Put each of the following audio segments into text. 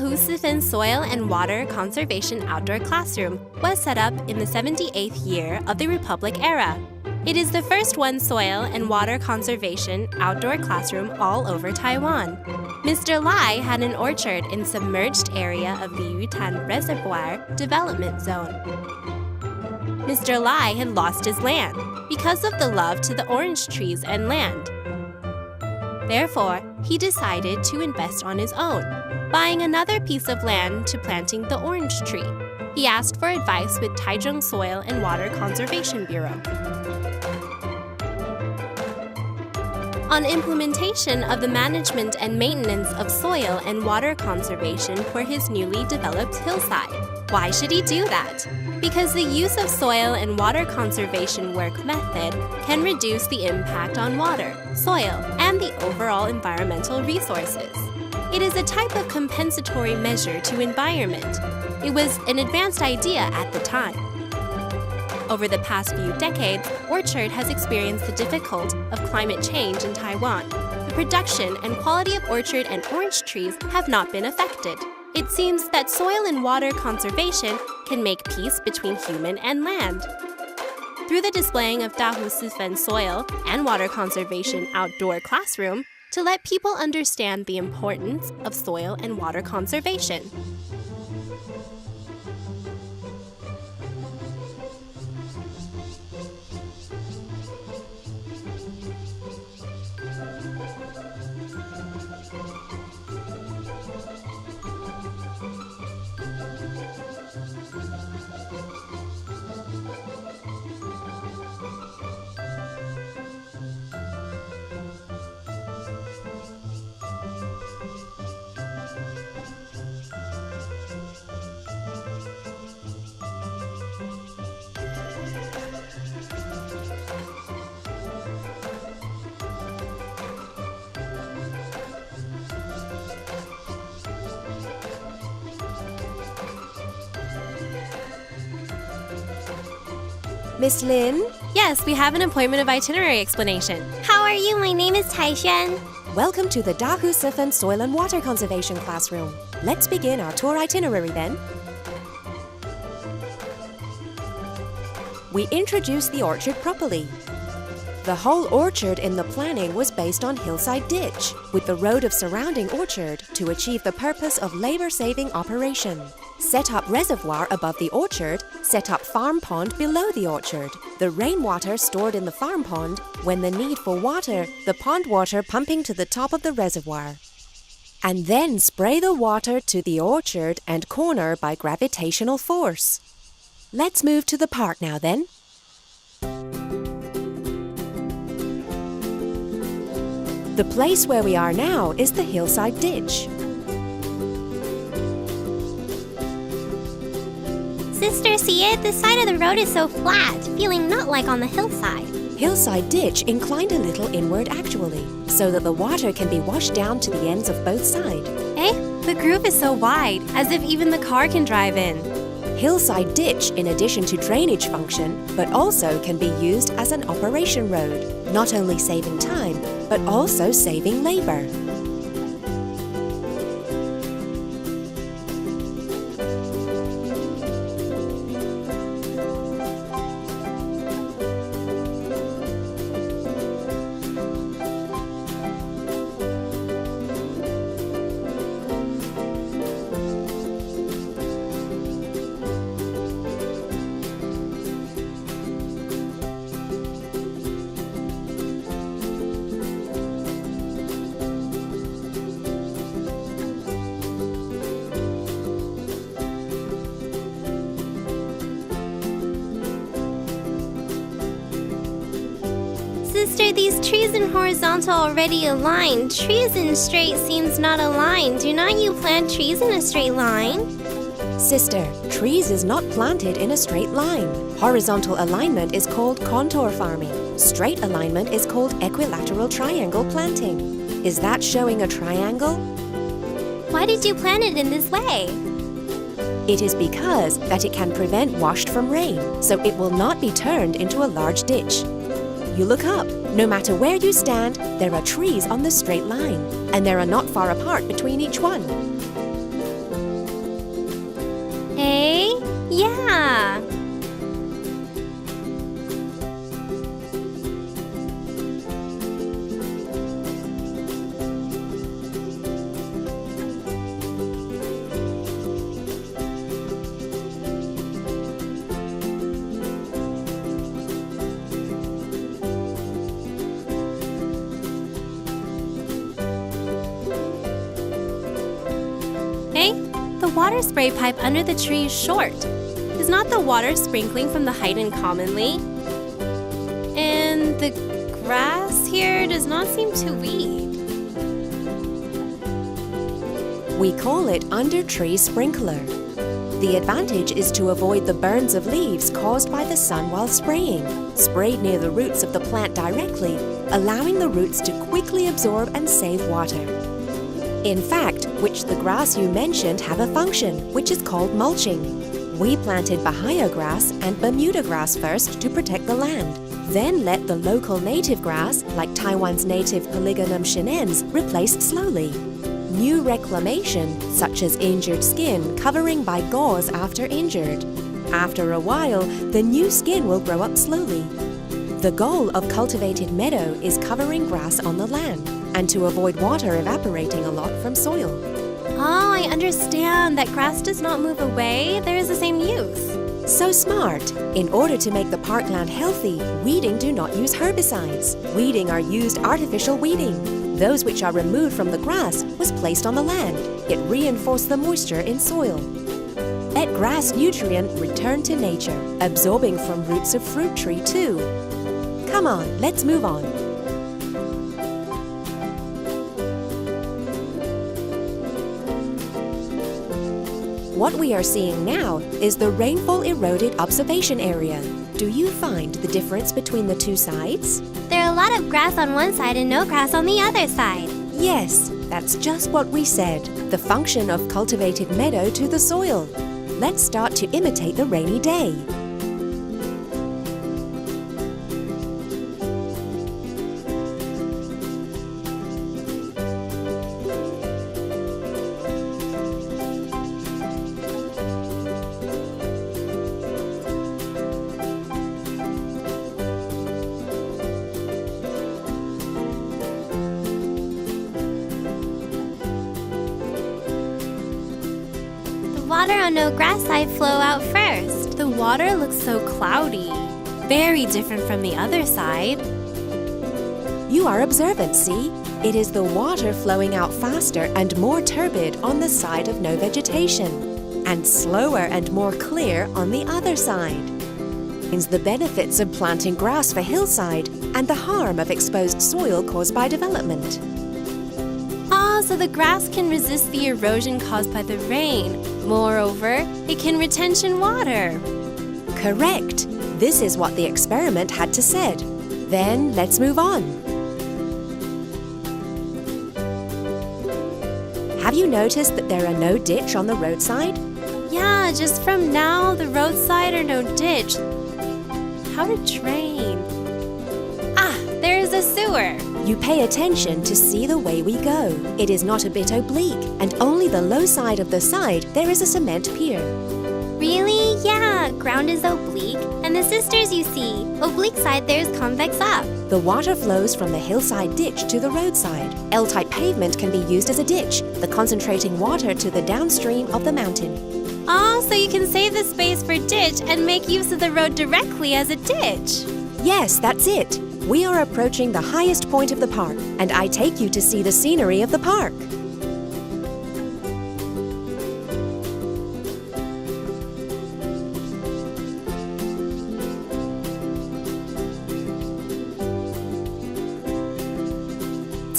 Dahu Sifen Soil and Water Conservation Outdoor Classroom was set up in the 78th year of the Republic era. It is the first one soil and water conservation outdoor classroom all over Taiwan. Mr. Lai had an orchard in submerged area of the Yutan Reservoir Development Zone. Mr. Lai had lost his land because of the love to the orange trees and land. Therefore, he decided to invest on his own, buying another piece of land to planting the orange tree. He asked for advice with Taichung Soil and Water Conservation Bureau. On implementation of the management and maintenance of soil and water conservation for his newly developed hillside. Why should he do that? Because the use of soil and water conservation work method can reduce the impact on water, soil, and the overall environmental resources. It is a type of compensatory measure to environment. It was an advanced idea at the time. Over the past few decades, orchard has experienced the difficulty of climate change in Taiwan. The production and quality of orchard and orange trees have not been affected. It seems that soil and water conservation can make peace between human and land. Through the displaying of Dahu Sifen Soil and Water Conservation Outdoor Classroom, to let people understand the importance of soil and water conservation. Miss Lin? Yes, we have an appointment of itinerary explanation. How are you? My name is Taishan. Welcome to the Dahu Sifen Soil and Water Conservation Classroom. Let's begin our tour itinerary then. We introduce the orchard properly. The whole orchard in the planning was based on hillside ditch, with the road of surrounding orchard to achieve the purpose of labor-saving operation. Set up reservoir above the orchard, set up farm pond below the orchard. The rainwater stored in the farm pond, when the need for water, the pond water pumping to the top of the reservoir. And then spray the water to the orchard and corner by gravitational force. Let's move to the park now then. The place where we are now is the hillside ditch. Sister, see it? The side of the road is so flat, feeling not like on the hillside. Hillside ditch inclined a little inward actually, so that the water can be washed down to the ends of both sides. The groove is so wide, as if even the car can drive in. Hillside ditch, in addition to drainage function, but also can be used as an operation road, not only saving time, but also saving labor. Sister, these trees in horizontal already aligned. Trees in straight seems not aligned. Do not you plant trees in a straight line? Sister, trees is not planted in a straight line. Horizontal alignment is called contour farming. Straight alignment is called equilateral triangle planting. Is that showing a triangle? Why did you plant it in this way? It is because that it can prevent washed from rain, so it will not be turned into a large ditch. You look up. No matter where you stand, there are trees on the straight line, and they are not far apart between each one. Hey? Yeah. Hey, the water spray pipe under the tree is short. Is not the water sprinkling from the hydrant commonly? And the grass here does not seem to weed. We call it under-tree sprinkler. The advantage is to avoid the burns of leaves caused by the sun while spraying, sprayed near the roots of the plant directly, allowing the roots to quickly absorb and save water. In fact, which the grass you mentioned have a function, which is called mulching. We planted Bahia grass and Bermuda grass first to protect the land, then let the local native grass, like Taiwan's native Polygonum chinense, replace slowly. New reclamation, such as injured skin covering by gauze after injured. After a while, the new skin will grow up slowly. The goal of cultivated meadow is covering grass on the land and to avoid water evaporating a lot from soil. Oh, I understand that grass does not move away. There is the same use. So smart! In order to make the parkland healthy, weeding do not use herbicides. Weeding are used artificial weeding. Those which are removed from the grass was placed on the land. It reinforced the moisture in soil. Let grass nutrient return to nature, absorbing from roots of fruit tree too. Come on, let's move on. What we are seeing now is the rainfall eroded observation area. Do you find the difference between the two sides? There are a lot of grass on one side and no grass on the other side. Yes, that's just what we said, the function of cultivated meadow to the soil. Let's start to imitate the rainy day. Water on no grass side flow out first. The water looks so cloudy. Very different from the other side. You are observant, see? It is the water flowing out faster and more turbid on the side of no vegetation, and slower and more clear on the other side. Means the benefits of planting grass for hillside and the harm of exposed soil caused by development. Ah, so the grass can resist the erosion caused by the rain. Moreover, it can retention water. Correct. This is what the experiment had to said. Then let's move on. Have you noticed that there are no ditch on the roadside? Yeah, just from now, the roadside are no ditch. How to drain? Ah, there is a sewer. You pay attention to see the way we go. It is not a bit oblique, and only the low side of the side there is a cement pier. Really? Yeah, ground is oblique. And the sisters you see, oblique side there's convex up. The water flows from the hillside ditch to the roadside. L-type pavement can be used as a ditch, the concentrating water to the downstream of the mountain. Ah, so you can save the space for ditch and make use of the road directly as a ditch. Yes, that's it. We are approaching the highest point of the park, and I take you to see the scenery of the park.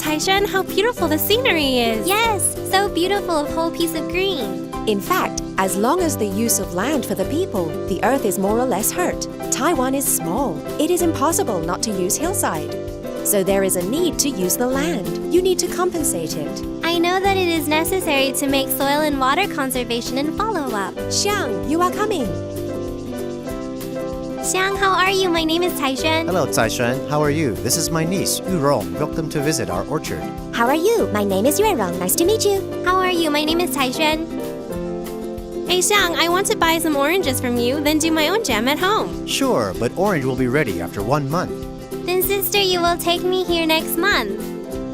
Taishan, how beautiful the scenery is. Yes, so beautiful, a whole piece of green. In fact, as long as the use of land for the people, the earth is more or less hurt. Taiwan is small. It is impossible not to use hillside. So there is a need to use the land. You need to compensate it. I know that it is necessary to make soil and water conservation and follow-up. Xiang, you are coming. Xiang, how are you? My name is Taishan. Hello, Taishan. How are you? This is my niece, Yurong. Welcome to visit our orchard. How are you? My name is Yuerong. Nice to meet you. How are you? My name is Taishan. Hey Xiang, I want to buy some oranges from you, then do my own jam at home. Sure, but orange will be ready after 1 month. Then, sister, you will take me here next month.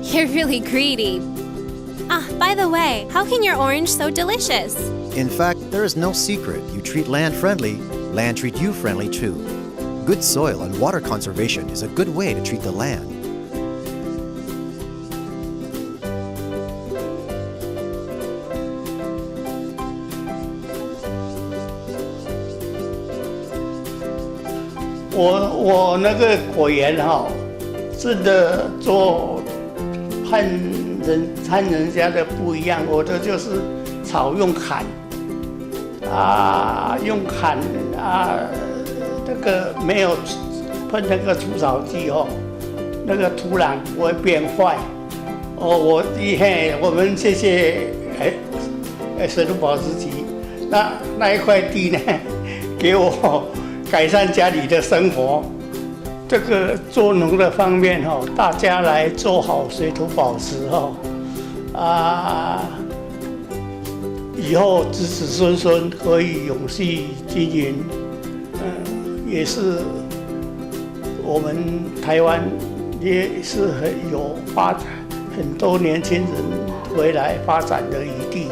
You're really greedy. Ah, by the way, how can your orange so delicious? In fact, there is no secret. You treat land friendly, land treat you friendly too. Good soil and water conservation is a good way to treat the land.我那个果园真的做和人家的不一样，我的就是草用砍用砍那个没有喷那个除草剂那个土壤不会变坏我们谢谢水土保持局，那一块地呢，给我改善家里的生活。这个做农的方面大家来做好水土保持以后子子孙孙可以永续经营，也是我们台湾也是很有发展，很多年轻人回来发展的余地。